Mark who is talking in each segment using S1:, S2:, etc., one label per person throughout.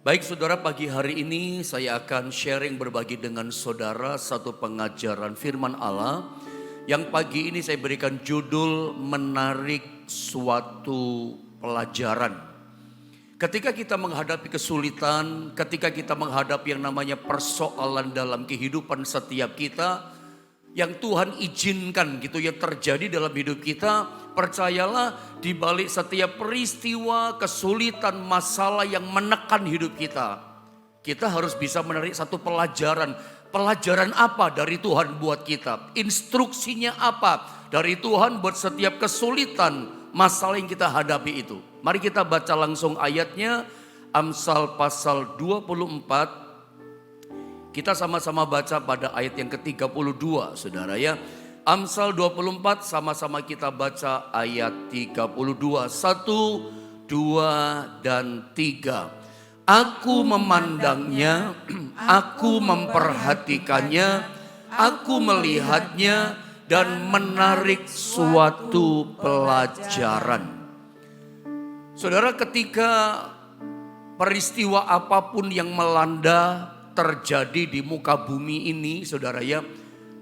S1: Baik saudara, pagi hari ini saya akan sharing berbagi dengan saudara satu pengajaran firman Allah yang pagi ini saya berikan judul menarik suatu pelajaran. Ketika kita menghadapi kesulitan, ketika kita menghadapi yang namanya persoalan dalam kehidupan setiap kita, yang Tuhan izinkan gitu yang terjadi dalam hidup kita, percayalah di balik setiap peristiwa, kesulitan, masalah yang menekan hidup kita, kita harus bisa menarik satu pelajaran. Pelajaran apa dari Tuhan buat kita? Instruksinya apa dari Tuhan buat setiap kesulitan, masalah yang kita hadapi itu? Mari kita baca langsung ayatnya, Amsal pasal 24. Kita sama-sama baca pada ayat yang ke-32, saudara ya. Amsal 24 sama-sama kita baca ayat 32. 1, 2, dan 3. Aku memandangnya, aku memperhatikannya, aku melihatnya dan menarik suatu pelajaran. Saudara, ketika peristiwa apapun yang melanda terjadi di muka bumi ini, saudara ya,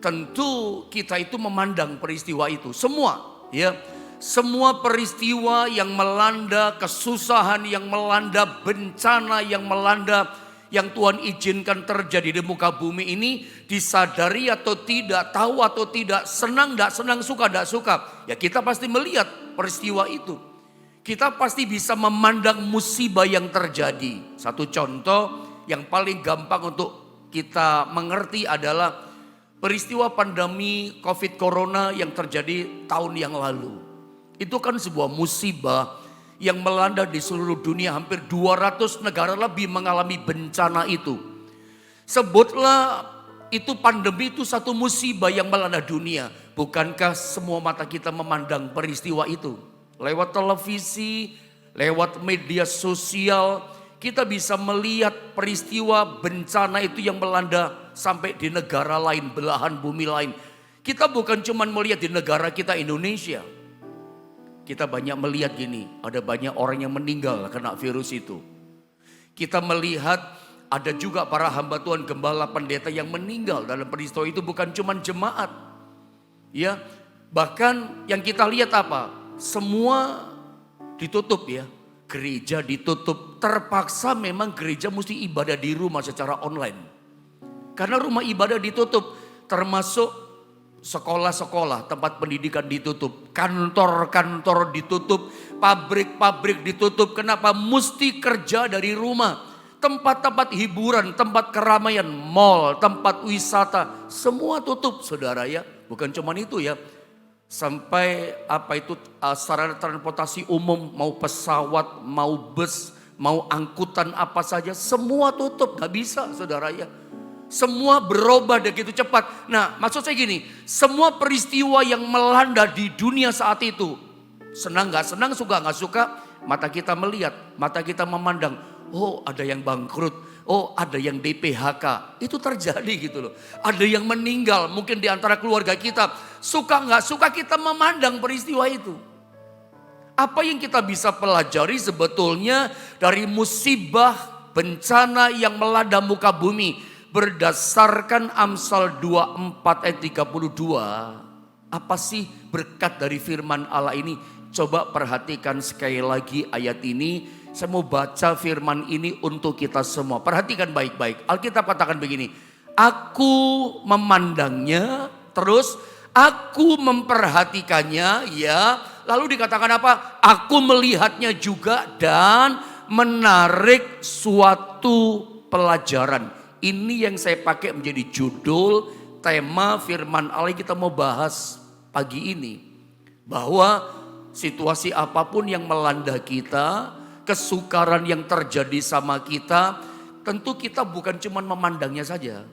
S1: tentu kita itu memandang peristiwa itu semua ya. Semua peristiwa yang melanda, kesusahan yang melanda, bencana yang melanda, yang Tuhan izinkan terjadi di muka bumi ini, disadari atau tidak, tahu atau tidak, senang tidak senang, suka tidak suka, ya kita pasti melihat peristiwa itu. Kita pasti bisa memandang musibah yang terjadi. Satu contoh yang paling gampang untuk kita mengerti adalah peristiwa pandemi COVID Corona yang terjadi tahun yang lalu. Itu kan sebuah musibah yang melanda di seluruh dunia, hampir 200 negara lebih mengalami bencana itu. Sebutlah itu pandemi itu satu musibah yang melanda dunia. Bukankah semua mata kita memandang peristiwa itu? Lewat televisi, lewat media sosial, kita bisa melihat peristiwa bencana itu yang melanda sampai di negara lain, belahan bumi lain. Kita bukan cuma melihat di negara kita Indonesia. Kita banyak melihat gini, ada banyak orang yang meninggal kena virus itu. Kita melihat ada juga para hamba Tuhan, gembala, pendeta yang meninggal dalam peristiwa itu, bukan cuma jemaat. Ya, bahkan yang kita lihat apa? Semua ditutup ya. Gereja ditutup, terpaksa memang gereja mesti ibadah di rumah secara online. Karena rumah ibadah ditutup, termasuk sekolah-sekolah, tempat pendidikan ditutup, kantor-kantor ditutup, pabrik-pabrik ditutup. Kenapa? Mesti kerja dari rumah. Tempat-tempat hiburan, tempat keramaian, mall, tempat wisata, semua tutup saudara ya. Bukan cuma itu ya. Sampai sarana transportasi umum, mau pesawat, mau bus, mau angkutan apa saja, semua tutup, gak bisa saudara ya. Semua berubah begitu cepat. Nah, maksud saya gini, semua peristiwa yang melanda di dunia saat itu, senang gak senang, suka gak suka, mata kita melihat, mata kita memandang, oh ada yang bangkrut, oh ada yang DPHK, itu terjadi gitu loh. Ada yang meninggal mungkin di antara keluarga kita. Suka nggak suka kita memandang peristiwa itu. Apa yang kita bisa pelajari sebetulnya dari musibah bencana yang melanda muka bumi berdasarkan Amsal 24 ayat 32. Apa sih berkat dari firman Allah ini? Coba perhatikan sekali lagi ayat ini. Saya mau baca firman ini untuk kita semua. Perhatikan baik-baik. Alkitab katakan begini. Aku memandangnya, terus aku memperhatikannya, ya. Lalu dikatakan apa? Aku melihatnya juga dan menarik suatu pelajaran. Ini yang saya pakai menjadi judul tema firman Allah yang kita mau bahas pagi ini. Bahwa situasi apapun yang melanda kita, kesukaran yang terjadi sama kita, tentu kita bukan cuma memandangnya saja.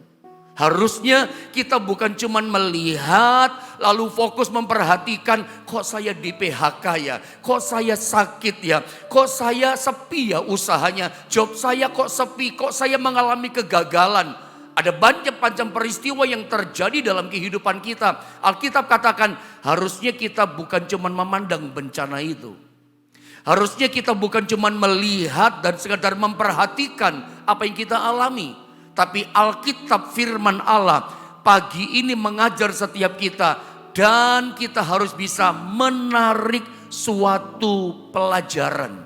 S1: Harusnya kita bukan cuma melihat lalu fokus memperhatikan, kok saya di PHK ya, kok saya sakit ya, kok saya sepi ya usahanya, job saya kok sepi, kok saya mengalami kegagalan. Ada banyak macam peristiwa yang terjadi dalam kehidupan kita. Alkitab katakan harusnya kita bukan cuma memandang bencana itu. Harusnya kita bukan cuma melihat dan sekadar memperhatikan apa yang kita alami. Tapi Alkitab firman Allah pagi ini mengajar setiap kita. Dan kita harus bisa menarik suatu pelajaran.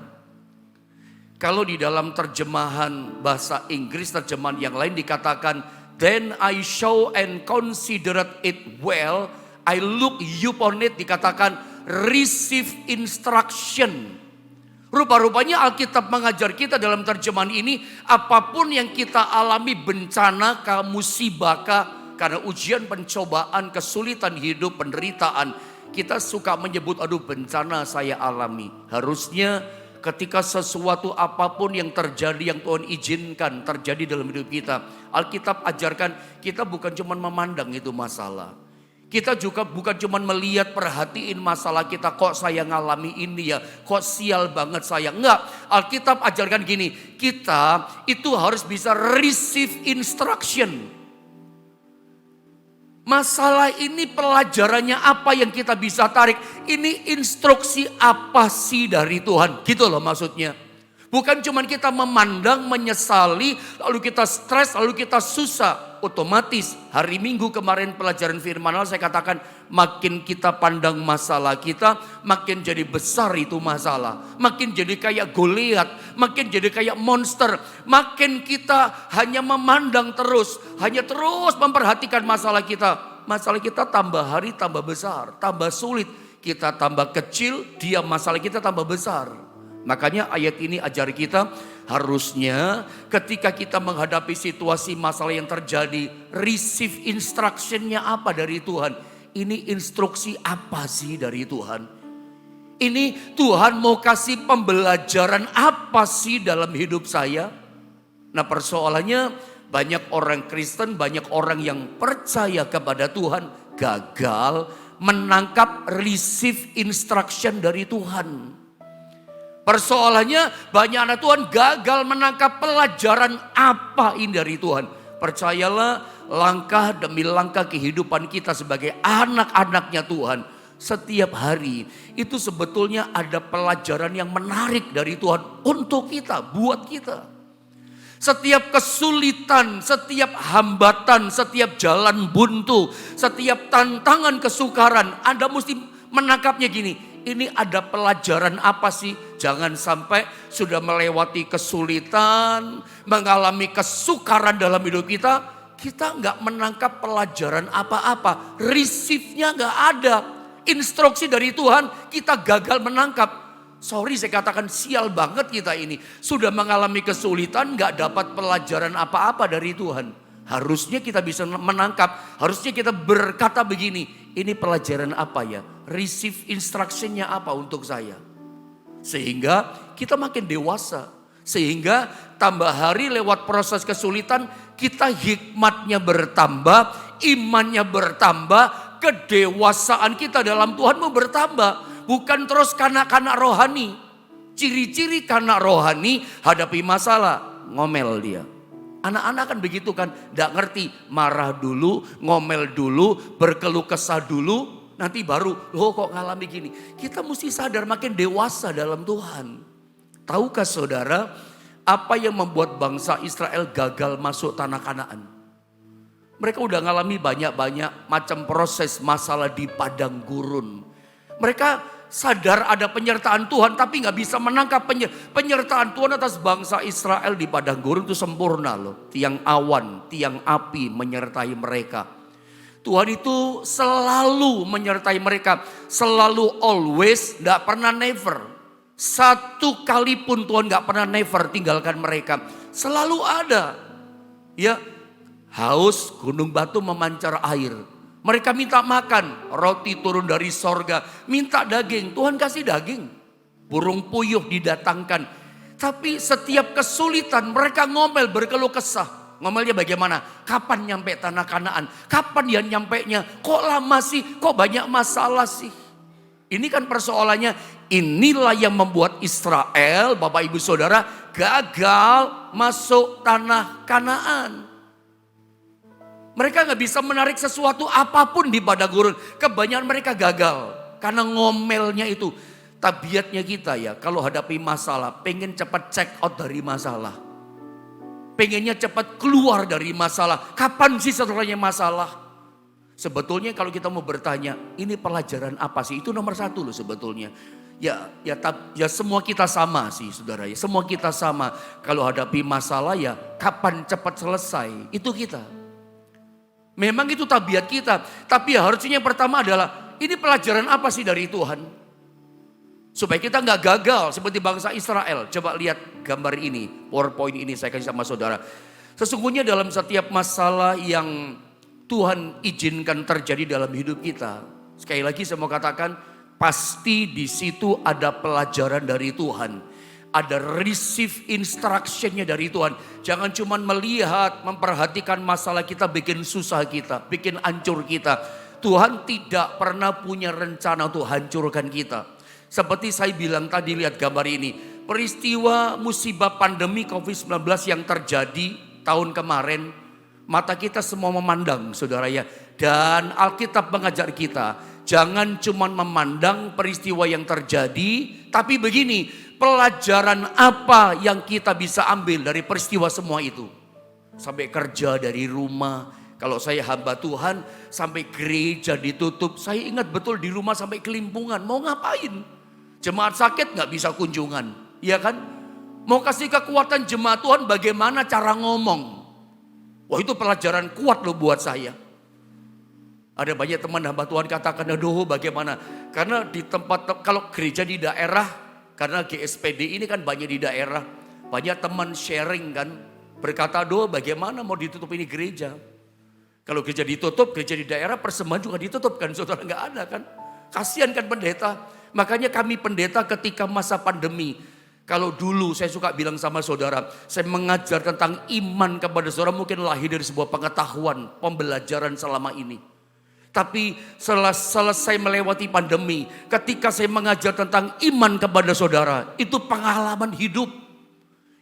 S1: Kalau di dalam terjemahan bahasa Inggris, terjemahan yang lain dikatakan, then I saw and considered it well, I look upon it, dikatakan receive instruction. Rupa-rupanya Alkitab mengajar kita dalam terjemahan ini, apapun yang kita alami, bencana, musibah, karena ujian, pencobaan, kesulitan hidup, penderitaan, kita suka menyebut, aduh bencana saya alami. Harusnya ketika sesuatu apapun yang terjadi, yang Tuhan izinkan terjadi dalam hidup kita, Alkitab ajarkan kita bukan cuma memandang itu masalah. Kita juga bukan cuma melihat, perhatiin masalah kita, kok saya ngalami ini ya, kok sial banget saya. Enggak, Alkitab ajarkan gini, kita itu harus bisa receive instruction. Masalah ini pelajarannya apa yang kita bisa tarik? Ini instruksi apa sih dari Tuhan? Gitu loh maksudnya. Bukan cuma kita memandang, menyesali, lalu kita stres, lalu kita susah. Otomatis hari Minggu kemarin pelajaran firman Allah saya katakan, makin kita pandang masalah kita, makin jadi besar itu masalah. Makin jadi kayak Goliat, makin jadi kayak monster. Makin kita hanya memandang terus, hanya terus memperhatikan masalah kita. Masalah kita tambah hari tambah besar, tambah sulit. Kita tambah kecil, dia masalah kita tambah besar. Makanya ayat ini ajar kita, harusnya ketika kita menghadapi situasi masalah yang terjadi, receive instruction-nya apa dari Tuhan? Ini instruksi apa sih dari Tuhan? Ini Tuhan mau kasih pembelajaran apa sih dalam hidup saya? Nah persoalannya banyak orang Kristen, banyak orang yang percaya kepada Tuhan gagal menangkap receive instruction dari Tuhan. Persoalannya banyak anak Tuhan gagal menangkap pelajaran apa ini dari Tuhan. Percayalah, langkah demi langkah kehidupan kita sebagai anak-anaknya Tuhan, setiap hari itu sebetulnya ada pelajaran yang menarik dari Tuhan untuk kita, buat kita. Setiap kesulitan, setiap hambatan, setiap jalan buntu, setiap tantangan kesukaran, Anda mesti menangkapnya gini. Ini ada pelajaran apa sih? Jangan sampai sudah melewati kesulitan, mengalami kesukaran dalam hidup kita, kita nggak menangkap pelajaran apa-apa. Receive-nya nggak ada. Instruksi dari Tuhan kita gagal menangkap. Sorry saya katakan sial banget kita ini. Sudah mengalami kesulitan, nggak dapat pelajaran apa-apa dari Tuhan. Harusnya kita bisa menangkap, harusnya kita berkata begini, ini pelajaran apa ya? Receive instruction-nya apa untuk saya? Sehingga kita makin dewasa. Sehingga tambah hari lewat proses kesulitan, kita hikmatnya bertambah, imannya bertambah, kedewasaan kita dalam Tuhan mau bertambah. Bukan terus kanak-kanak rohani. Ciri-ciri kanak rohani hadapi masalah, ngomel dia. Anak-anak kan begitu kan, gak ngerti, marah dulu, ngomel dulu, berkeluh kesah dulu, nanti baru, loh kok ngalami gini. Kita mesti sadar makin dewasa dalam Tuhan. Tahukah saudara, apa yang membuat bangsa Israel gagal masuk tanah Kanaan? Mereka udah ngalami banyak-banyak macam proses masalah di padang gurun. Mereka sadar ada penyertaan Tuhan tapi gak bisa menangkap penyertaan Tuhan atas bangsa Israel di padang gurun itu sempurna loh. Tiang awan, tiang api menyertai mereka. Tuhan itu selalu menyertai mereka. Selalu always, gak pernah never. Satu kali pun Tuhan gak pernah never tinggalkan mereka. Selalu ada. Ya, haus, gunung batu memancar air. Mereka minta makan, roti turun dari sorga. Minta daging, Tuhan kasih daging. Burung puyuh didatangkan. Tapi setiap kesulitan mereka ngomel, berkeluh kesah. Ngomelnya bagaimana? Kapan nyampe tanah Kanaan? Kapan dia nyampenya? Kok lama sih? Kok banyak masalah sih? Ini kan persoalannya. Inilah yang membuat Israel, Bapak Ibu Saudara, gagal masuk tanah Kanaan. Mereka gak bisa menarik sesuatu apapun di padang gurun. Kebanyakan mereka gagal karena ngomelnya itu. tabiatnya kita ya, kalau hadapi masalah, pengen cepat check out dari masalah. Pengennya cepat keluar dari masalah. Kapan sih setelahnya masalah? Sebetulnya kalau kita mau bertanya, ini pelajaran apa sih? Itu nomor satu loh sebetulnya. Ya semua kita sama sih saudara ya. Semua kita sama. Kalau hadapi masalah ya kapan cepat selesai. Itu kita. Memang itu tabiat kita. Tapi ya harusnya yang pertama adalah, ini pelajaran apa sih dari Tuhan? Supaya kita nggak gagal seperti bangsa Israel. Coba lihat gambar ini, PowerPoint ini saya kasih sama saudara. Sesungguhnya dalam setiap masalah yang Tuhan izinkan terjadi dalam hidup kita, sekali lagi saya mau katakan, pasti di situ ada pelajaran dari Tuhan. Ada receive instructionnya dari Tuhan. Jangan cuma melihat, memperhatikan masalah kita, bikin susah kita, bikin hancur kita. Tuhan tidak pernah punya rencana untuk hancurkan kita. Seperti saya bilang tadi, lihat gambar ini. Peristiwa musibah pandemi COVID-19 yang terjadi tahun kemarin, mata kita semua memandang saudara ya. Dan Alkitab mengajar kita, jangan cuma memandang peristiwa yang terjadi, tapi begini, pelajaran apa yang kita bisa ambil dari peristiwa semua itu. Sampai kerja dari rumah, kalau saya hamba Tuhan, sampai gereja ditutup. Saya ingat betul di rumah sampai kelimpungan, mau ngapain? Jemaat sakit gak bisa kunjungan, ya kan? Mau kasih kekuatan jemaat Tuhan, bagaimana cara ngomong? Wah, itu pelajaran kuat loh buat saya. Ada banyak teman hamba Tuhan katakan, aduh bagaimana? Karena di tempat, kalau gereja di daerah, karena GSPD ini kan banyak di daerah. Banyak teman sharing kan, berkata, aduh bagaimana mau ditutup ini gereja? Kalau gereja ditutup, gereja di daerah persembahan juga ditutup kan, saudara, nggak ada kan? Kasihan kan pendeta. Makanya kami pendeta ketika masa pandemi, kalau dulu saya suka bilang sama saudara, saya mengajar tentang iman kepada saudara, mungkin lahir dari sebuah pengetahuan, pembelajaran selama ini. Tapi selesai melewati pandemi, ketika saya mengajar tentang iman kepada saudara, itu pengalaman hidup.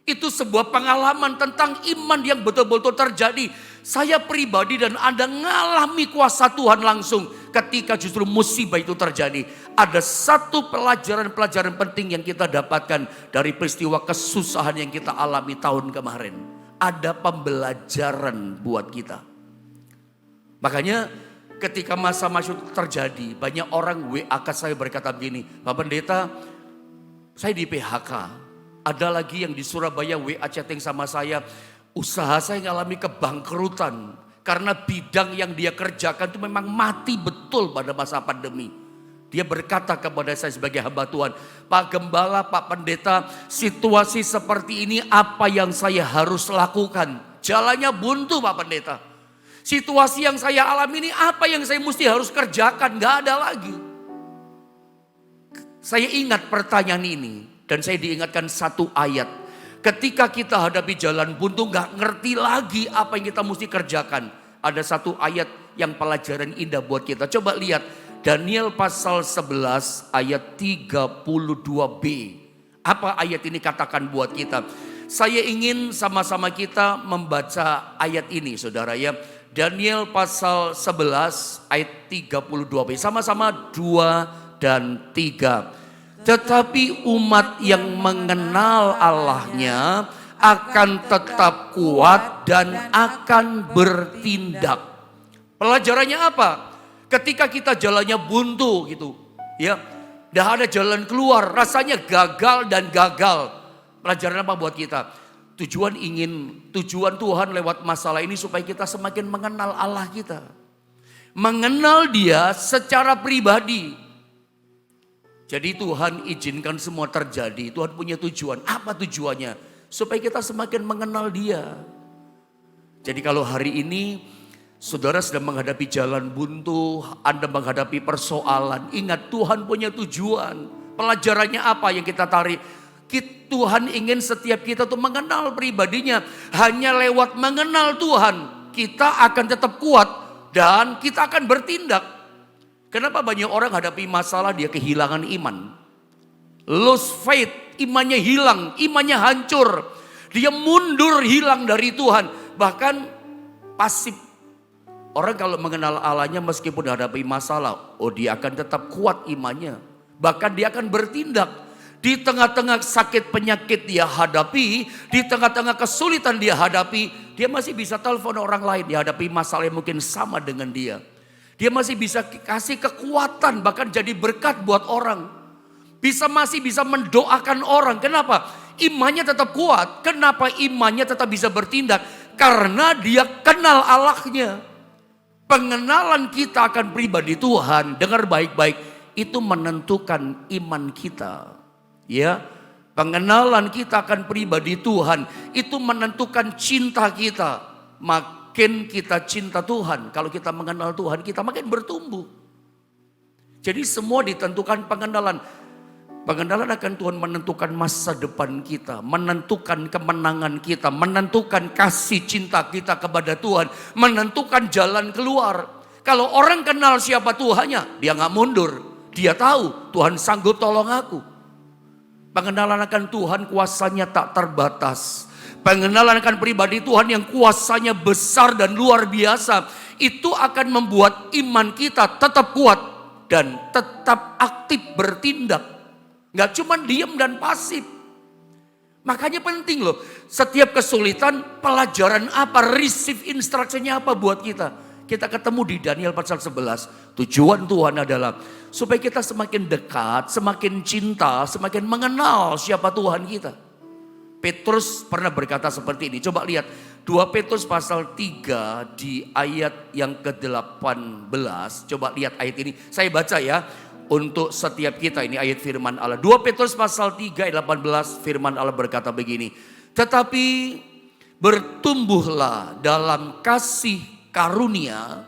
S1: Itu sebuah pengalaman tentang iman yang betul-betul terjadi. Saya pribadi dan Anda ngalami kuasa Tuhan langsung ketika justru musibah itu terjadi. Ada satu pelajaran-pelajaran penting yang kita dapatkan dari peristiwa kesusahan yang kita alami tahun kemarin. Ada pembelajaran buat kita. Makanya ketika masa-masa itu terjadi, banyak orang WA ke saya berkata begini, Pak Pendeta, saya di PHK. Ada lagi yang di Surabaya WA chatting sama saya, usaha saya ngalami kebangkrutan. Karena bidang yang dia kerjakan itu memang mati betul pada masa pandemi. Dia berkata kepada saya sebagai hamba Tuhan, Pak Gembala, Pak Pendeta, situasi seperti ini apa yang saya harus lakukan? Jalannya buntu Pak Pendeta. Situasi yang saya alami ini apa yang saya mesti harus kerjakan? Gak ada lagi. Saya ingat pertanyaan ini. Dan saya diingatkan satu ayat. Ketika kita hadapi jalan buntu gak ngerti lagi apa yang kita mesti kerjakan. Ada satu ayat yang pelajaran indah buat kita. Coba lihat Daniel pasal 11 ayat 32b. Apa ayat ini katakan buat kita? Saya ingin sama-sama kita membaca ayat ini saudara ya. Daniel pasal 11 ayat 32b. Sama-sama 2 dan 3. Tetapi umat yang mengenal Allahnya akan tetap kuat dan akan bertindak. Pelajarannya apa? Ketika kita jalannya buntu gitu, ya, dah ada jalan keluar, rasanya gagal dan gagal. Pelajaran apa buat kita? Tujuan Tuhan lewat masalah ini supaya kita semakin mengenal Allah kita. Mengenal Dia secara pribadi. Jadi Tuhan izinkan semua terjadi. Tuhan punya tujuan. Apa tujuannya? Supaya kita semakin mengenal Dia. Jadi kalau hari ini saudara sedang menghadapi jalan buntu, Anda menghadapi persoalan, ingat Tuhan punya tujuan. Pelajarannya apa yang kita tarik? Tuhan ingin setiap kita tuh mengenal pribadinya. Hanya lewat mengenal Tuhan, kita akan tetap kuat dan kita akan bertindak. Kenapa banyak orang hadapi masalah dia kehilangan iman? Lose faith, imannya hilang, imannya hancur. Dia mundur, hilang dari Tuhan. Bahkan pasif. Orang kalau mengenal Allahnya meskipun hadapi masalah, oh dia akan tetap kuat imannya. Bahkan dia akan bertindak. Di tengah-tengah sakit penyakit dia hadapi, di tengah-tengah kesulitan dia hadapi, dia masih bisa telepon orang lain, dia hadapi masalah yang mungkin sama dengan dia. Dia masih bisa kasih kekuatan, bahkan jadi berkat buat orang. Masih bisa mendoakan orang. Kenapa? Imannya tetap kuat. Kenapa imannya tetap bisa bertindak? Karena dia kenal Allahnya. Pengenalan kita akan pribadi Tuhan, dengar baik-baik, itu menentukan iman kita. Ya, pengenalan kita akan pribadi Tuhan itu menentukan cinta kita. Makin kita cinta Tuhan, kalau kita mengenal Tuhan, kita makin bertumbuh. Jadi semua ditentukan pengenalan. Pengenalan akan Tuhan menentukan masa depan kita, menentukan kemenangan kita, menentukan kasih cinta kita kepada Tuhan, menentukan jalan keluar. Kalau orang kenal siapa Tuhannya, dia nggak mundur. Dia tahu Tuhan sanggup tolong aku. Pengenalan akan Tuhan kuasanya tak terbatas. Pengenalan akan pribadi Tuhan yang kuasanya besar dan luar biasa. Itu akan membuat iman kita tetap kuat dan tetap aktif bertindak. Gak cuma diam dan pasif. Makanya penting loh, setiap kesulitan pelajaran apa, receive instruction-nya apa buat kita. Kita ketemu di Daniel pasal 11. Tujuan Tuhan adalah supaya kita semakin dekat, semakin cinta, semakin mengenal siapa Tuhan kita. Petrus pernah berkata seperti ini. Coba lihat 2 Petrus pasal 3 di ayat yang ke-18. Coba lihat ayat ini. Saya baca ya untuk setiap kita, ini ayat firman Allah. 2 Petrus pasal 3 ayat 18 firman Allah berkata begini. Tetapi bertumbuhlah dalam kasih karunia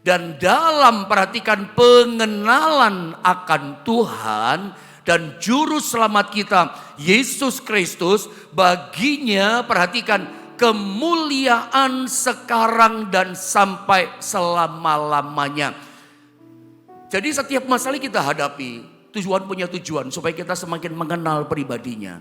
S1: dan dalam perhatikan pengenalan akan Tuhan dan juru selamat kita Yesus Kristus. Baginya perhatikan kemuliaan sekarang dan sampai selama-lamanya. Jadi setiap masalah kita hadapi, Tuhan punya tujuan supaya kita semakin mengenal pribadinya.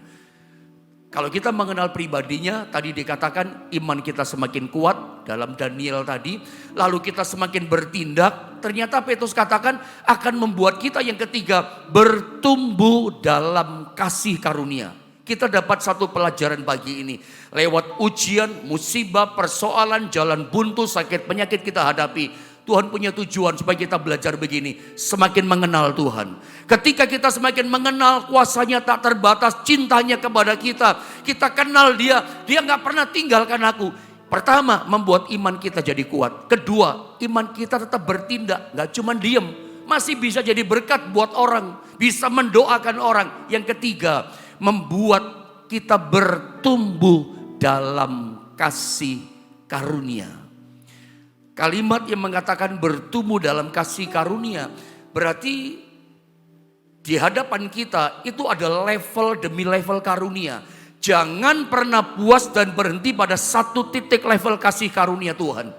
S1: Kalau kita mengenal pribadinya, tadi dikatakan iman kita semakin kuat dalam Daniel tadi. Lalu kita semakin bertindak, ternyata Petrus katakan akan membuat kita yang ketiga bertumbuh dalam kasih karunia. Kita dapat satu pelajaran pagi ini. Lewat ujian, musibah, persoalan, jalan buntu, sakit, penyakit kita hadapi. Tuhan punya tujuan supaya kita belajar begini. Semakin mengenal Tuhan. Ketika kita semakin mengenal kuasanya tak terbatas, cintanya kepada kita. Kita kenal dia. Dia gak pernah tinggalkan aku. Pertama, membuat iman kita jadi kuat. Kedua, iman kita tetap bertindak. Gak cuma diem. Masih bisa jadi berkat buat orang. Bisa mendoakan orang. Yang ketiga, membuat kita bertumbuh dalam kasih karunia. Kalimat yang mengatakan bertumbuh dalam kasih karunia berarti di hadapan kita itu ada level demi level karunia. Jangan pernah puas dan berhenti pada satu titik level kasih karunia Tuhan.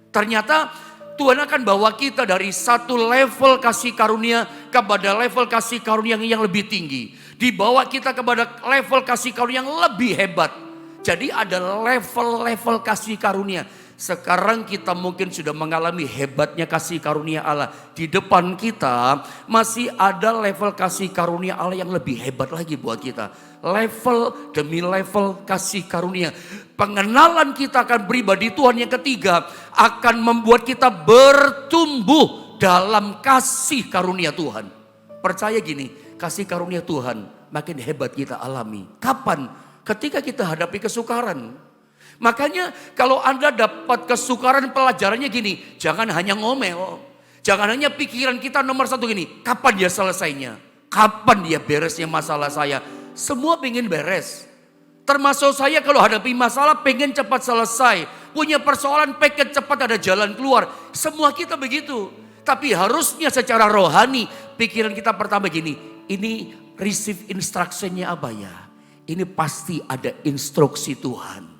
S1: Ternyata Tuhan akan bawa kita dari satu level kasih karunia kepada level kasih karunia yang lebih tinggi. Dibawa kita kepada level kasih karunia yang lebih hebat. Jadi ada level-level kasih karunia. Sekarang kita mungkin sudah mengalami hebatnya kasih karunia Allah. Di depan kita masih ada level kasih karunia Allah yang lebih hebat lagi buat kita. Level demi level kasih karunia. Pengenalan kita akan pribadi Tuhan yang ketiga akan membuat kita bertumbuh dalam kasih karunia Tuhan. Percaya gini, kasih karunia Tuhan makin hebat kita alami. Kapan? Ketika kita hadapi kesukaran. Makanya kalau Anda dapat kesukaran, pelajarannya gini, jangan hanya ngomel. Jangan hanya pikiran kita nomor satu gini, kapan dia selesainya? Kapan dia beresnya masalah saya? Semua pengen beres. Termasuk saya kalau hadapi masalah pengen cepat selesai. Punya persoalan pengen cepat ada jalan keluar. Semua kita begitu. Tapi harusnya secara rohani pikiran kita pertama gini, ini receive instruction-nya apa ya? Ini pasti ada instruksi Tuhan.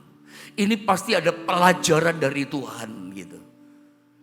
S1: Ini pasti ada pelajaran dari Tuhan gitu.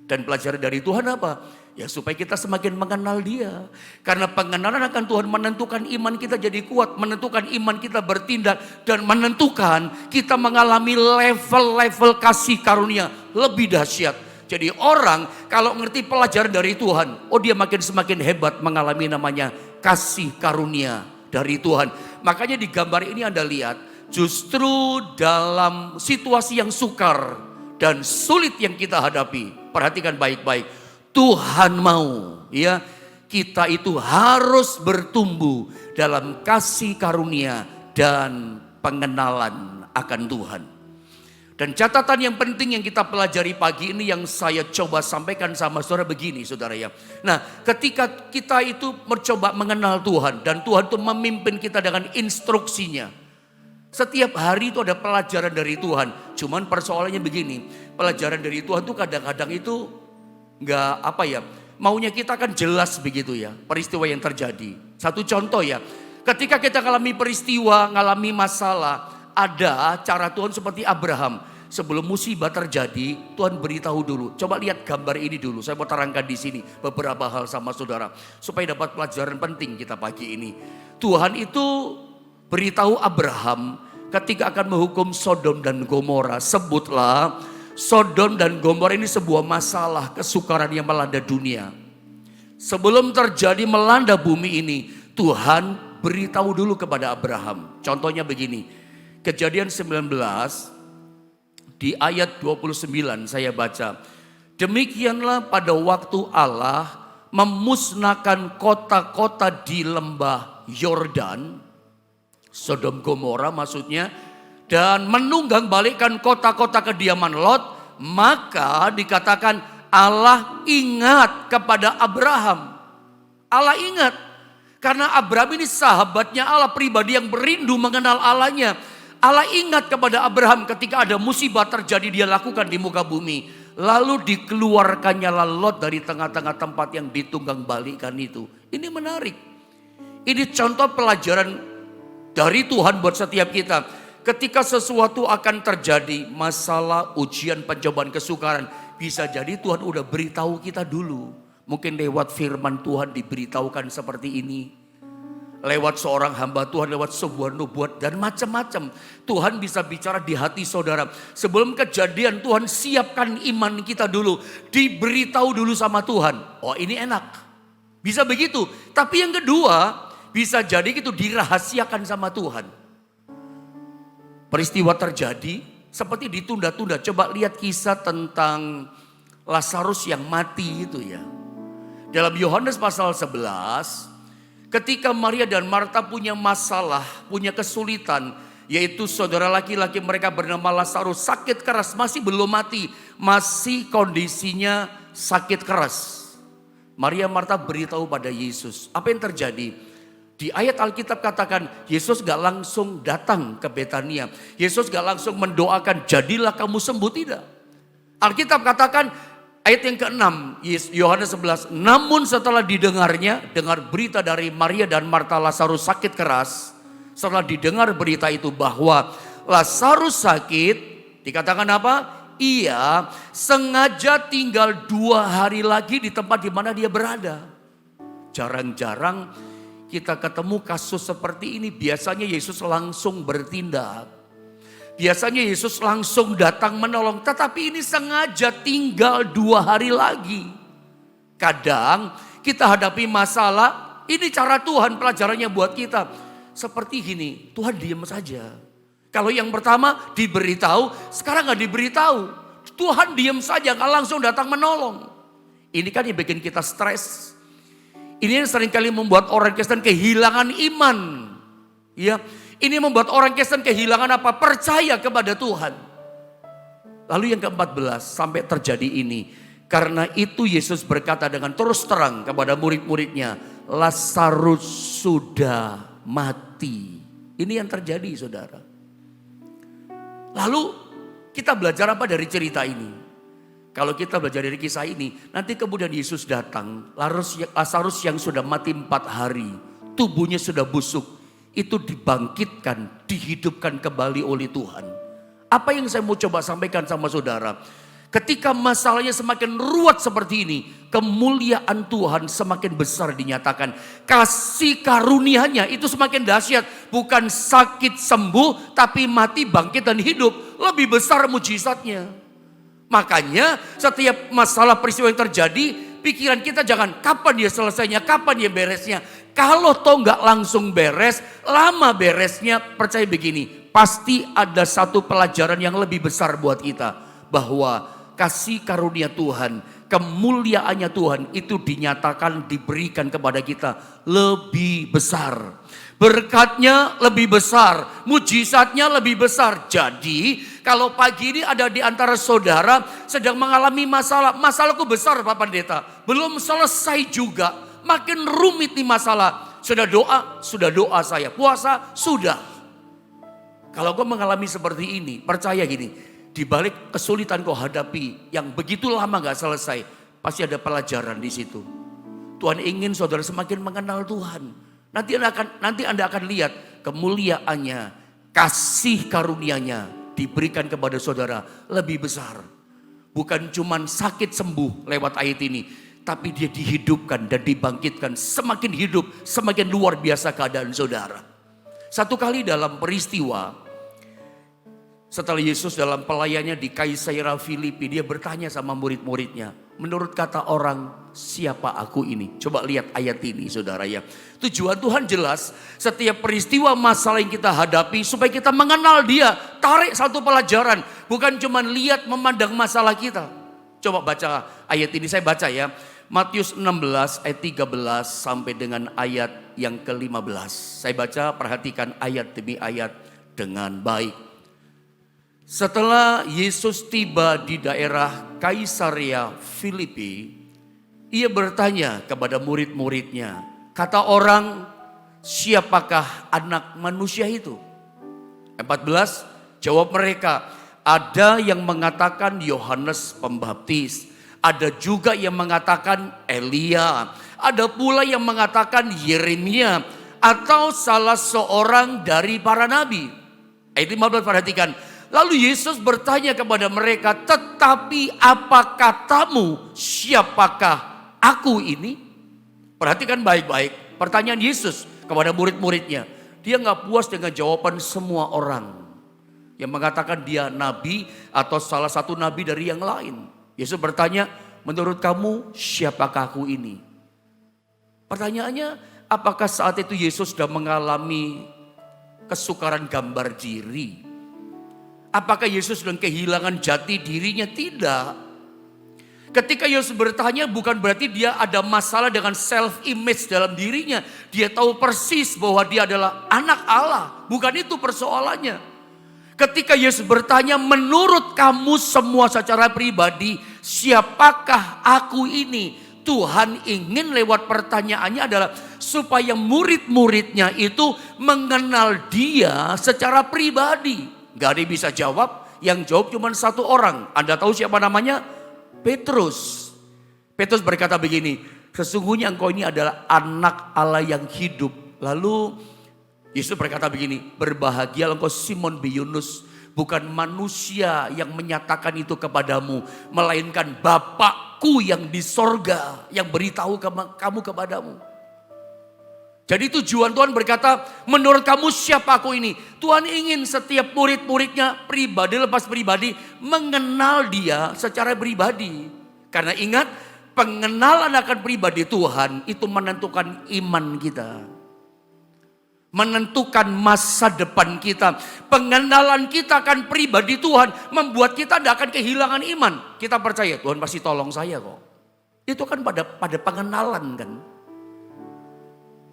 S1: Dan pelajaran dari Tuhan apa? Ya supaya kita semakin mengenal dia. Karena pengenalan akan Tuhan menentukan iman kita jadi kuat. Menentukan iman kita bertindak. Dan menentukan kita mengalami level-level kasih karunia lebih dahsyat. Jadi orang kalau ngerti pelajaran dari Tuhan. Oh dia makin semakin hebat mengalami namanya kasih karunia dari Tuhan. Makanya di gambar ini Anda lihat, justru dalam situasi yang sukar dan sulit yang kita hadapi, perhatikan baik-baik, Tuhan mau ya kita itu harus bertumbuh dalam kasih karunia dan pengenalan akan Tuhan. Dan catatan yang penting yang kita pelajari pagi ini yang saya coba sampaikan sama saudara begini saudara ya. Nah ketika kita itu mencoba mengenal Tuhan dan Tuhan itu memimpin kita dengan instruksinya. Setiap hari itu ada pelajaran dari Tuhan. Cuman persoalannya begini, pelajaran dari Tuhan tuh kadang-kadang itu nggak apa ya, maunya kita kan jelas begitu ya peristiwa yang terjadi. Satu contoh ya, ketika kita ngalami peristiwa, ngalami masalah, ada cara Tuhan seperti Abraham. Sebelum musibah terjadi, Tuhan beritahu dulu. Coba lihat gambar ini dulu. Saya mau terangkan di sini beberapa hal sama saudara supaya dapat pelajaran penting kita pagi ini. Tuhan itu beritahu Abraham ketika akan menghukum Sodom dan Gomora. Sebutlah Sodom dan Gomora ini sebuah masalah kesukaran yang melanda dunia. Sebelum terjadi melanda bumi ini, Tuhan beritahu dulu kepada Abraham. Contohnya begini. Kejadian 19 di ayat 29 saya baca. Demikianlah pada waktu Allah memusnahkan kota-kota di lembah Yordan, Sodom Gomora maksudnya, dan menunggang balikkan kota-kota kediaman Lot, maka dikatakan Allah ingat kepada Abraham. Allah ingat karena Abraham ini sahabatnya Allah, pribadi yang berindu mengenal Allahnya. Allah ingat kepada Abraham ketika ada musibah terjadi dia lakukan di muka bumi. Lalu dikeluarkannya Lot dari tengah-tengah tempat yang ditunggang balikan itu. Ini menarik. Ini contoh pelajaran dari Tuhan buat setiap kita. Ketika sesuatu akan terjadi, masalah, ujian, pencobaan, kesukaran, bisa jadi Tuhan udah beritahu kita dulu. Mungkin lewat firman Tuhan diberitahukan seperti ini. Lewat seorang hamba Tuhan, lewat sebuah nubuat dan macam-macam. Tuhan bisa bicara di hati saudara. Sebelum kejadian Tuhan siapkan iman kita dulu. Diberitahu dulu sama Tuhan. Oh ini enak. Bisa begitu. Tapi yang kedua, bisa jadi itu dirahasiakan sama Tuhan. Peristiwa terjadi seperti ditunda-tunda. Coba lihat kisah tentang Lazarus yang mati itu ya. Dalam Yohanes pasal 11, ketika Maria dan Marta punya masalah, punya kesulitan, yaitu saudara laki-laki mereka bernama Lazarus sakit keras, masih belum mati, masih kondisinya sakit keras. Maria Marta beritahu pada Yesus. Apa yang terjadi? Di ayat Alkitab katakan Yesus gak langsung datang ke Betania. Yesus gak langsung mendoakan jadilah kamu sembuh, tidak. Alkitab katakan ayat yang ke-6 Yohanes 11. Namun setelah dengar berita dari Maria dan Marta Lazarus sakit keras. Setelah didengar berita itu bahwa Lazarus sakit, dikatakan apa? Ia sengaja tinggal 2 hari lagi di tempat di mana dia berada. Jarang-jarang kita ketemu kasus seperti ini. Biasanya Yesus langsung bertindak. Biasanya Yesus langsung datang menolong. Tetapi ini sengaja tinggal 2 hari lagi. Kadang kita hadapi masalah. Ini cara Tuhan, pelajarannya buat kita. Seperti gini, Tuhan diam saja. Kalau yang pertama diberitahu, sekarang gak diberitahu. Tuhan diam saja, gak langsung datang menolong. Ini kan yang bikin kita stres. Ini yang seringkali membuat orang Kristen kehilangan iman. Ya, ini membuat orang Kristen kehilangan apa? Percaya kepada Tuhan. Lalu yang ke-14 sampai terjadi ini. Karena itu Yesus berkata dengan terus terang kepada murid-muridnya. Lazarus sudah mati. Ini yang terjadi saudara. Lalu kita belajar apa dari cerita ini? Kalau kita belajar dari kisah ini, nanti kemudian Yesus datang, Lazarus yang sudah mati 4 hari, tubuhnya sudah busuk, itu dibangkitkan, dihidupkan kembali oleh Tuhan. Apa yang saya mau coba sampaikan sama saudara? Ketika masalahnya semakin ruwet seperti ini, kemuliaan Tuhan semakin besar dinyatakan. Kasih karunia-Nya itu semakin dahsyat. Bukan sakit sembuh, tapi mati, bangkit dan hidup. Lebih besar mujizatnya. Makanya setiap masalah peristiwa yang terjadi, pikiran kita jangan kapan dia selesainya, kapan dia beresnya. Kalau toh nggak langsung beres, lama beresnya, percaya begini, pasti ada satu pelajaran yang lebih besar buat kita. Bahwa kasih karunia Tuhan, kemuliaannya Tuhan itu dinyatakan, diberikan kepada kita lebih besar. Berkatnya lebih besar, mujizatnya lebih besar. Jadi kalau pagi ini ada di antara saudara sedang mengalami masalah, masalahku besar Pak Pendeta, belum selesai juga. Makin rumit nih masalah. Sudah doa saya. Puasa, sudah. Kalau kau mengalami seperti ini, percaya gini. Di balik kesulitan kau hadapi yang begitu lama gak selesai, pasti ada pelajaran di situ. Tuhan ingin saudara semakin mengenal Tuhan. Nanti Anda akan lihat kemuliaannya, kasih karunia-Nya diberikan kepada saudara lebih besar. Bukan cuman sakit sembuh lewat ayat ini, tapi dia dihidupkan dan dibangkitkan. Semakin hidup, semakin luar biasa keadaan saudara. Satu kali dalam peristiwa, setelah Yesus dalam pelayannya di Kaisarea Filipi, dia bertanya sama murid-muridnya, menurut kata orang, siapa aku ini? Coba lihat ayat ini saudara ya. Tujuan Tuhan jelas, setiap peristiwa masalah yang kita hadapi supaya kita mengenal dia. Tarik satu pelajaran, bukan cuma lihat memandang masalah kita. Coba baca ayat ini, saya baca ya. Matius 16 ayat 13 sampai dengan ayat yang ke-15. Saya baca, perhatikan ayat demi ayat dengan baik. Setelah Yesus tiba di daerah Kaisarea Filipi, ia bertanya kepada murid-muridnya, kata orang, siapakah anak manusia itu? 14, jawab mereka, ada yang mengatakan Yohanes Pembaptis, ada juga yang mengatakan Elia, ada pula yang mengatakan Yeremia atau salah seorang dari para nabi. Ayat 15 perhatikan. Lalu Yesus bertanya kepada mereka, tetapi apa katamu, siapakah aku ini? Perhatikan baik-baik pertanyaan Yesus kepada murid-muridnya. Dia gak puas dengan jawaban semua orang yang mengatakan dia nabi atau salah satu nabi dari yang lain. Yesus bertanya, menurut kamu siapakah aku ini? Pertanyaannya, apakah saat itu Yesus sudah mengalami kesukaran gambar diri? Apakah Yesus sudah kehilangan jati dirinya? Tidak. Ketika Yesus bertanya, bukan berarti dia ada masalah dengan self image dalam dirinya. Dia tahu persis bahwa dia adalah anak Allah. Bukan itu persoalannya. Ketika Yesus bertanya, menurut kamu semua secara pribadi, siapakah aku ini? Tuhan ingin lewat pertanyaannya adalah supaya murid-muridnya itu mengenal dia secara pribadi. Gak ada yang bisa jawab, yang jawab cuma satu orang. Anda tahu siapa namanya? Petrus. Petrus berkata begini, sesungguhnya engkau ini adalah anak Allah yang hidup. Lalu Yesus berkata begini, berbahagialah engkau Simon bin Yunus, bukan manusia yang menyatakan itu kepadamu, melainkan Bapakku yang di sorga yang beritahu kamu kepadamu. Jadi tujuan Tuhan berkata, menurut kamu siapa aku ini? Tuhan ingin setiap murid-muridnya pribadi lepas pribadi mengenal dia secara pribadi. Karena ingat, pengenalan akan pribadi Tuhan itu menentukan iman kita. Menentukan masa depan kita. Pengenalan kita akan pribadi Tuhan membuat kita tidak akan kehilangan iman. Kita percaya Tuhan pasti tolong saya kok. Itu kan pada pengenalan kan.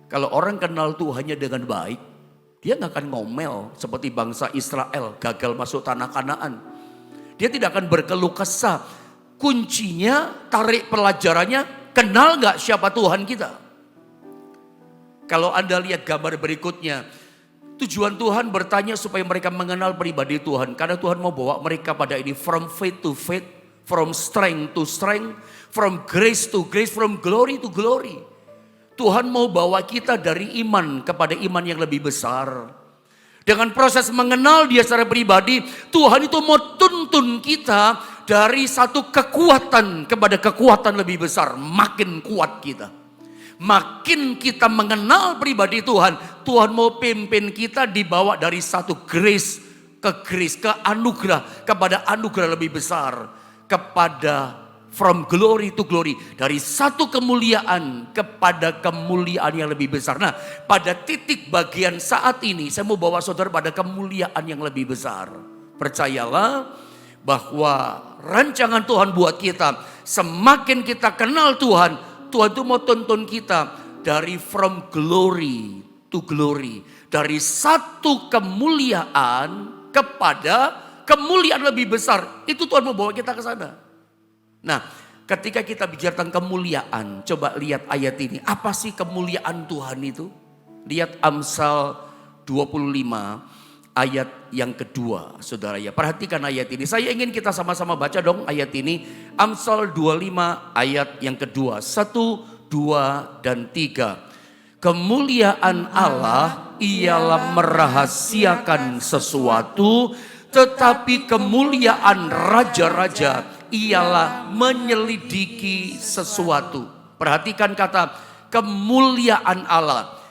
S1: Kalau orang kenal Tuhannya dengan baik, dia gak akan ngomel seperti bangsa Israel gagal masuk tanah Kanaan. Dia tidak akan berkeluh kesah. Kuncinya, tarik pelajarannya, kenal gak siapa Tuhan kita? Kalau Anda lihat gambar berikutnya, tujuan Tuhan bertanya supaya mereka mengenal pribadi Tuhan. Karena Tuhan mau bawa mereka pada ini from faith to faith, from strength to strength, from grace to grace, from glory to glory. Tuhan mau bawa kita dari iman kepada iman yang lebih besar. Dengan proses mengenal dia secara pribadi, Tuhan itu mau tuntun kita dari satu kekuatan kepada kekuatan lebih besar. Makin kuat kita. Makin kita mengenal pribadi Tuhan, Tuhan mau pimpin kita dibawa dari satu grace, ke anugerah, kepada anugerah lebih besar, kepada From glory to glory. Dari satu kemuliaan kepada kemuliaan yang lebih besar. Nah, pada titik bagian saat ini saya mau bawa saudara pada kemuliaan yang lebih besar. Percayalah bahwa rancangan Tuhan buat kita, semakin kita kenal Tuhan, Tuhan itu mau tuntun kita dari from glory to glory. Dari satu kemuliaan kepada kemuliaan lebih besar. Itu Tuhan mau bawa kita ke sana. Nah, ketika kita bicara tentang kemuliaan, coba lihat ayat ini. Apa sih kemuliaan Tuhan itu? Lihat Amsal 25 ayat yang kedua, saudara ya. Perhatikan ayat ini. Saya ingin kita sama-sama baca dong ayat ini. Amsal 25 ayat yang kedua. 1, 2, dan 3. Kemuliaan Allah ialah merahasiakan sesuatu, tetapi kemuliaan raja-raja ialah menyelidiki sesuatu. Perhatikan kata kemuliaan Allah.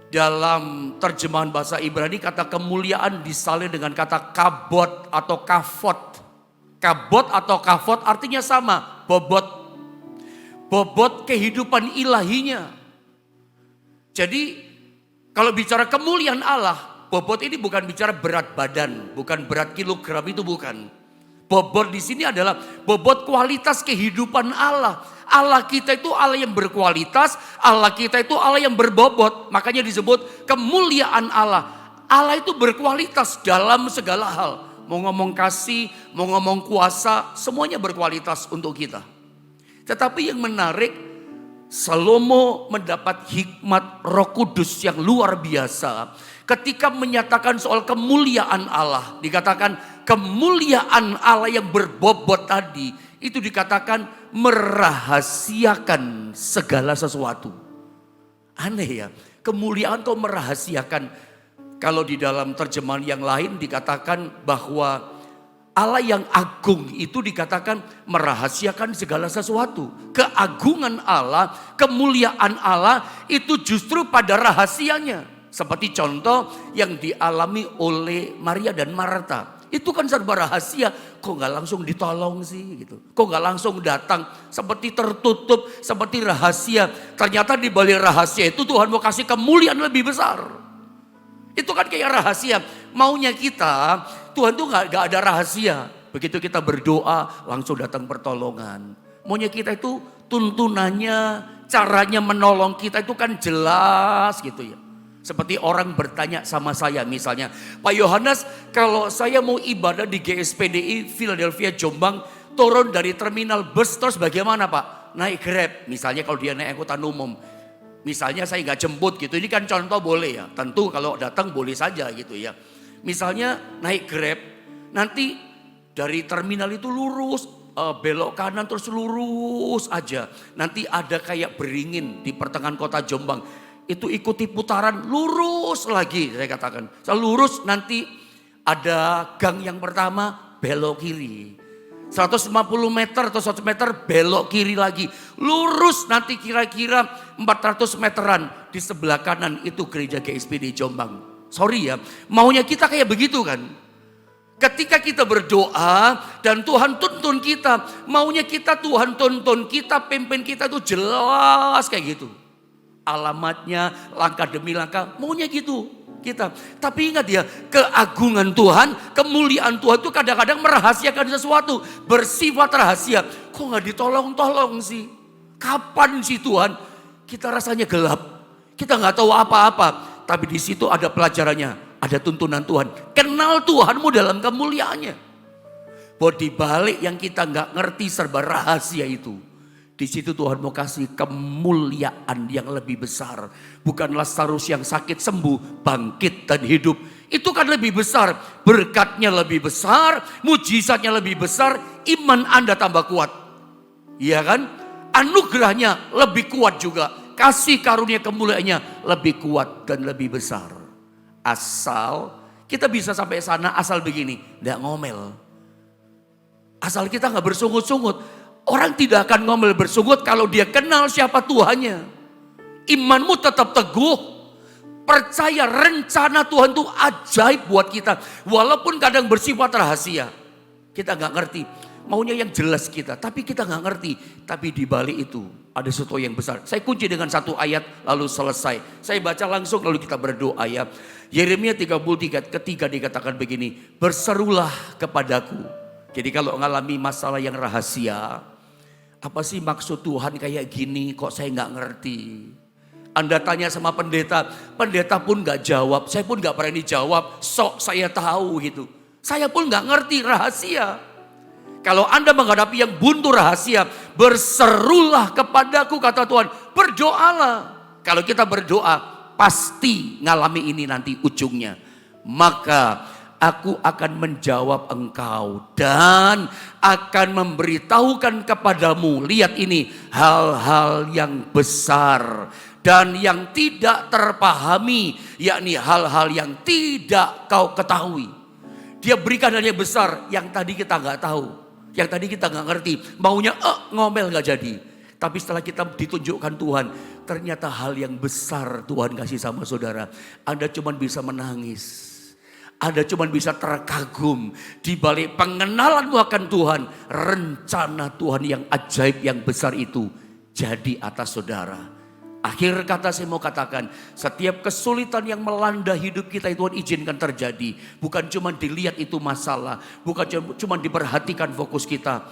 S1: Dalam terjemahan bahasa Ibrani kata kemuliaan disalin dengan kata kabot atau kafot. Kabot atau kafot artinya sama, bobot. Bobot kehidupan ilahinya. Jadi kalau bicara kemuliaan Allah, bobot ini bukan bicara berat badan, bukan berat kilogram, itu bukan. Bobot di sini adalah bobot kualitas kehidupan Allah. Allah kita itu Allah yang berkualitas, Allah kita itu Allah yang berbobot. Makanya disebut kemuliaan Allah. Allah itu berkualitas dalam segala hal. Mau ngomong kasih, mau ngomong kuasa, semuanya berkualitas untuk kita. Tetapi yang menarik, Salomo mendapat hikmat Roh Kudus yang luar biasa. Ketika menyatakan soal kemuliaan Allah, dikatakan kemuliaan Allah yang berbobot tadi, itu dikatakan merahasiakan segala sesuatu. Aneh ya, kemuliaan kok merahasiakan. Kalau di dalam terjemahan yang lain dikatakan bahwa Allah yang agung itu dikatakan merahasiakan segala sesuatu. Keagungan Allah, kemuliaan Allah itu justru pada rahasianya. Seperti contoh yang dialami oleh Maria dan Marta. Itu kan serba rahasia. Kok gak langsung ditolong sih gitu. Kok gak langsung datang. Seperti tertutup, seperti rahasia. Ternyata di balik rahasia itu Tuhan mau kasih kemuliaan lebih besar. Itu kan kayak rahasia. Maunya kita, Tuhan tuh gak ada rahasia. Begitu kita berdoa langsung datang pertolongan. Maunya kita itu tuntunannya, caranya menolong kita itu kan jelas gitu ya. Seperti orang bertanya sama saya misalnya, Pak Yohanes, kalau saya mau ibadah di GSPDI Philadelphia Jombang, turun dari terminal bus terus bagaimana Pak? Naik Grab, misalnya kalau dia naik angkutan umum. Misalnya saya nggak jemput gitu, ini kan contoh boleh ya. Tentu kalau datang boleh saja gitu ya. Misalnya naik Grab, nanti dari terminal itu lurus, belok kanan terus lurus aja. Nanti ada kayak beringin di pertengahan kota Jombang. Itu ikuti putaran lurus lagi, saya katakan. Lurus nanti ada gang yang pertama belok kiri. 150 meter atau 100 meter belok kiri lagi. Lurus nanti kira-kira 400 meteran. Di sebelah kanan itu gereja GSPD Jombang. Sorry ya, maunya kita kayak begitu kan. Ketika kita berdoa dan Tuhan tuntun kita. Maunya kita Tuhan tuntun kita, pimpin kita itu jelas kayak gitu. Alamatnya, langkah demi langkah, maunya gitu kita. Tapi ingat ya, keagungan Tuhan, kemuliaan Tuhan itu kadang-kadang merahasiakan sesuatu. Bersifat rahasia. Kok gak ditolong-tolong sih? Kapan sih Tuhan? Kita rasanya gelap. Kita gak tahu apa-apa. Tapi di situ ada pelajarannya. Ada tuntunan Tuhan. Kenal Tuhanmu dalam kemuliaannya. Bahwa di balik yang kita gak ngerti serba rahasia itu. Di situ Tuhan mau kasih kemuliaan yang lebih besar. Bukan Lazarus yang sakit sembuh, bangkit dan hidup. Itu kan lebih besar. Berkatnya lebih besar, mujizatnya lebih besar, iman Anda tambah kuat. Iya kan? Anugerahnya lebih kuat juga. Kasih karunia kemuliaannya lebih kuat dan lebih besar. Asal kita bisa sampai sana, asal begini, tidak ngomel. Asal kita nggak bersungut-sungut. Orang tidak akan ngomel bersungut kalau dia kenal siapa Tuhannya. Imanmu tetap teguh. Percaya rencana Tuhan itu ajaib buat kita. Walaupun kadang bersifat rahasia. Kita gak ngerti. maunya yang jelas kita, tapi kita nggak ngerti. Tapi di balik itu ada sesuatu yang besar. Saya kunci dengan satu ayat lalu selesai. Saya baca langsung lalu kita berdoa ya. Yeremia 33 ketiga dikatakan begini, berserulah kepadaku. Jadi kalau ngalami masalah yang rahasia, apa sih maksud Tuhan kayak gini, kok saya nggak ngerti. Anda tanya sama pendeta, pendeta pun nggak jawab, saya pun nggak berani jawab, sok saya tahu gitu. Saya pun nggak ngerti rahasia. Kalau Anda menghadapi yang buntu rahasia, berserulah kepadaku kata Tuhan, berdoalah. Kalau kita berdoa, pasti ngalami ini nanti ujungnya. Maka aku akan menjawab engkau dan akan memberitahukan kepadamu, lihat ini, hal-hal yang besar dan yang tidak terpahami, yakni hal-hal yang tidak kau ketahui. Dia berikan hal yang besar yang tadi kita nggak tahu, yang tadi kita nggak ngerti, maunya ngomel nggak jadi. Tapi setelah kita ditunjukkan Tuhan, ternyata hal yang besar Tuhan kasih sama saudara. Anda cuma bisa menangis, Anda cuma bisa terkagum di balik pengenalanmu akan Tuhan. Rencana Tuhan yang ajaib yang besar itu jadi atas saudara. Akhir kata saya mau katakan, setiap kesulitan yang melanda hidup kita Tuhan izinkan terjadi. Bukan cuma dilihat itu masalah, bukan cuma diperhatikan fokus kita.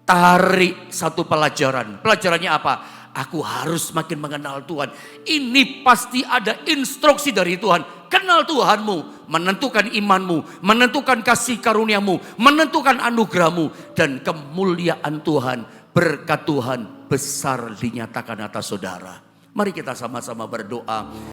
S1: Tarik satu pelajaran. Pelajarannya apa? Aku harus makin mengenal Tuhan. Ini pasti ada instruksi dari Tuhan. Kenal Tuhanmu, menentukan imanmu, menentukan kasih karuniamu, menentukan anugerahmu. Dan kemuliaan Tuhan, berkat Tuhan besar dinyatakan atas saudara. Mari kita sama-sama berdoa.